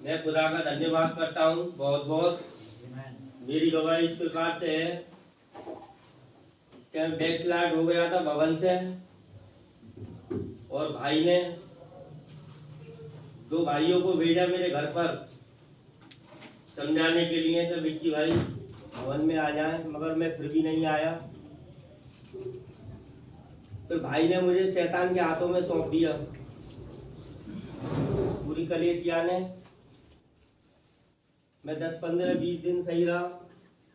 मैं खुदा का धन्यवाद करता हूँ बहुत बहुत। मेरी गवाही इस प्रकार से है कि मैं बैकस्लाइड हो गया था भवन से, और भाई ने 2 भाइयों को भेजा मेरे घर पर समझाने के लिए कि विक्की भाई भवन में आ जाए, मगर मैं फिर भी नहीं आया। तो भाई ने मुझे शैतान के हाथों में सौंप दिया, पूरी कलीसिया ने। मैं 10-15-20 दिन सही रहा।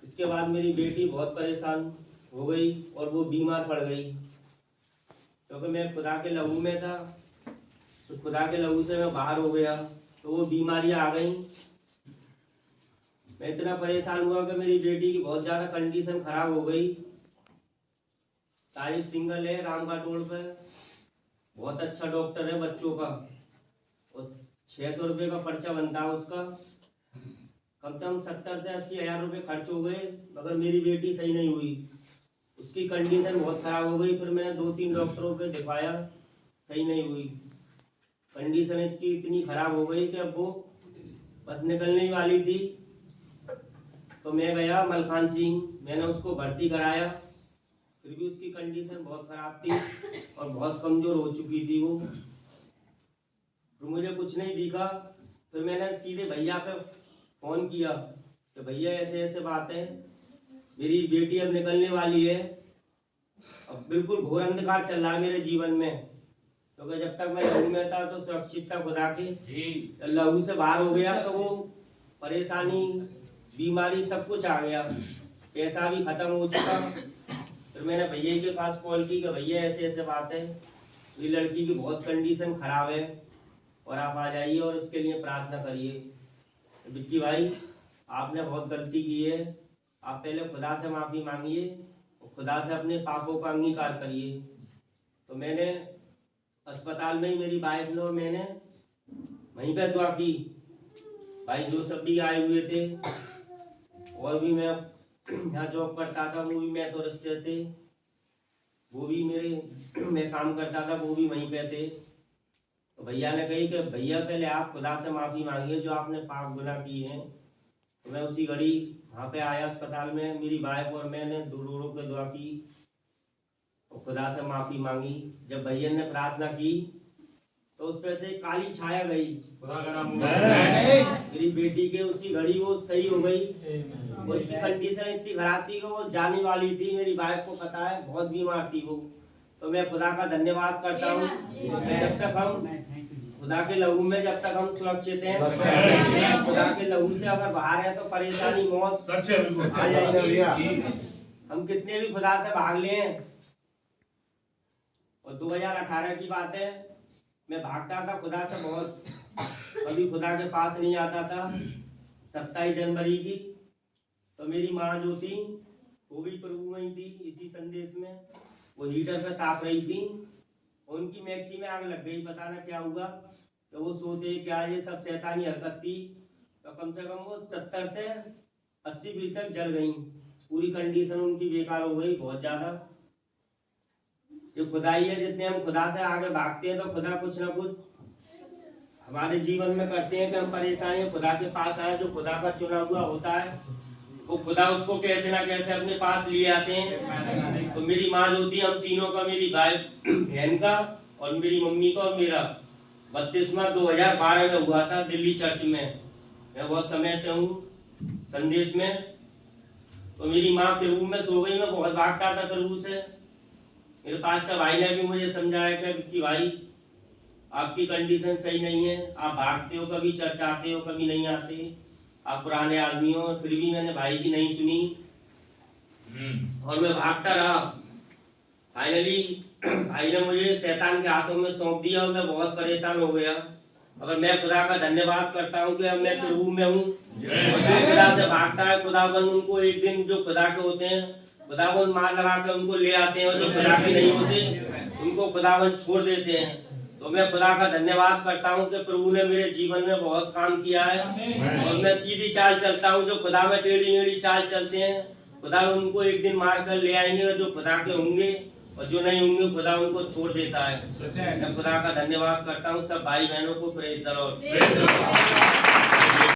इसके बाद मेरी बेटी बहुत परेशान हो गई और वो बीमार पड़ गई, क्योंकि मैं खुदा के लहू में था। तो खुदा के लहू से मैं बाहर हो गया, तो वो बीमारियां आ गई। मैं इतना परेशान हुआ कि मेरी बेटी की बहुत ज़्यादा कंडीशन खराब हो गई। तारीफ सिंगल है राम का टोल पे, बहुत अच्छा डॉक्टर है बच्चों का, और 600 रुपये का पर्चा बनता है उसका। कम से कम 70 से 80 हज़ार रुपये खर्च हो गए, मगर मेरी बेटी सही नहीं हुई। उसकी कंडीशन बहुत ख़राब हो गई। फिर मैंने 2-3 डॉक्टरों पे दिखाया, सही नहीं हुई। कंडीशन इसकी इतनी ख़राब हो गई कि अब वो बस निकलने ही वाली थी। तो मैं गया मलखान सिंह, मैंने उसको भर्ती कराया। फिर भी उसकी कंडीशन बहुत ख़राब थी और बहुत कमज़ोर हो चुकी थी वो। तो मुझे कुछ नहीं दिखा। फिर मैंने सीधे भैया पे फ़ोन किया कि भैया ऐसे ऐसे बात है, मेरी बेटी अब निकलने वाली है। अब बिल्कुल घोर अंधकार चल रहा है मेरे जीवन में, क्योंकि जब तक मैं लहू में था तो सुरक्षित था खुदा के। लहू से बाहर हो गया तो वो परेशानी, बीमारी सब कुछ आ गया, पैसा भी ख़त्म हो चुका। फिर मैंने भैया के पास कॉल की कि भैया ऐसे ऐसे बात है, मेरी लड़की की बहुत कंडीशन ख़राब है और आप आ जाइए और इसके लिए प्रार्थना करिए। विक्की भाई, आपने बहुत गलती की है। आप पहले खुदा से माफ़ी मांगिए और खुदा से अपने पापों का अंगीकार करिए। तो मैंने अस्पताल में ही मेरी वाइफ ने और मैंने वहीं पर दुआ की। भाई जो सब भी आए हुए थे, और भी मैं यहाँ जॉब करता था, वो भी मैं तो रिश्ते थे, वो भी मेरे मैं काम करता था, वो भी वहीं पे थे। तो भैया ने कही कि भैया पहले आप खुदा से माफ़ी मांगिए जो आपने पाप गुनाह किए हैं। तो मैं उसी घड़ी वहाँ पे आया अस्पताल में, मेरी वाइफ और मैंने रो के दुआ की और खुदा से माफ़ी मांगी। जब भैया ने प्रार्थना की तो उस पर से काली छाया गई, मेरी बेटी के उसी घड़ी वो सही हो गई। उसकी कंडीशन इतनी खराब थी कि वो जाने वाली थी, मेरी वाइफ को पता है, बहुत बीमार थी वो। तो मैं खुदा का धन्यवाद करता हूँ। जब तक हम खुदा के लहू में, जब तक हम सुरक्षित हैं, खुदा के लहू से अगर बाहर है तो परेशानी, मौत आ जाएगी। हम कितने भी खुदा से भाग लें। और 2018 की बात है, मैं भागता था खुदा से बहुत, कभी खुदा के पास नहीं आता था। 27 जनवरी की तो मेरी माँ जो थी वो भी प्रभु में ही थी, इसी संदेश में। वो हीटर पे ताप रही थी, उनकी मैक्सी में आग लग गई, पता ना क्या हुआ। तो वो सोते क्या, ये सब शैतानी हरकत थी। तो कम से कम वो 70 से 80 तक जल गई, पूरी कंडीशन उनकी बेकार हो गई बहुत ज़्यादा। जो खुदाई है, जितने हम खुदा से आगे भागते हैं तो खुदा कुछ ना कुछ हमारे जीवन में करते हैं कि हम परेशानी खुदा के पास आए। जो खुदा का चुना हुआ होता है वो खुदा उसको कैसे ना कैसे अपने पास लिए आते हैं। तो मेरी माँ जो थी, हम तीनों का, मेरी भाई बहन का और मेरी मम्मी का और मेरा 32वां 2012 में हुआ था दिल्ली चर्च में। मैं बहुत समय से हूँ संदेश में। तो मेरी माँ प्रभु में सो गई, मैं बहुत भागता था प्रभु से। मेरे पास्टर भाई ने भी मुझे समझाया कि भाई आपकी कंडीशन सही नहीं है, आप भागते हो, कभी चर्च आते हो, कभी नहीं आते, आप पुराने आदमी हो। फिर भी मैंने भाई की नहीं सुनी और मैं भागता रहा। फाइनली भाई ने मुझे शैतान के हाथों में सौंप दिया और मैं बहुत परेशान हो गया। मगर मैं खुदा का धन्यवाद करता हूँ कि अब मैं प्रभु में हूँ। जो खुदा से भागता है, खुदाबंद उनको एक दिन, जो खुदा के होते हैं, खुदाबंद मार लगा कर उनको ले आते हैं, और जो खुदा के नहीं होते उनको खुदाबंद छोड़ देते हैं। तो मैं खुदा का धन्यवाद करता हूँ कि प्रभु ने मेरे जीवन में बहुत काम किया है और मैं सीधी चाल चलता हूँ। जो खुदा में टेढ़ी मेढ़ी चाल चलते हैं, खुदा उनको एक दिन मार कर ले आएंगे, जो खुदा के होंगे, और जो नहीं होंगे खुदा उनको छोड़ देता है। मैं खुदा का धन्यवाद करता हूँ। सब भाई बहनों को प्रेज़ द लॉर्ड।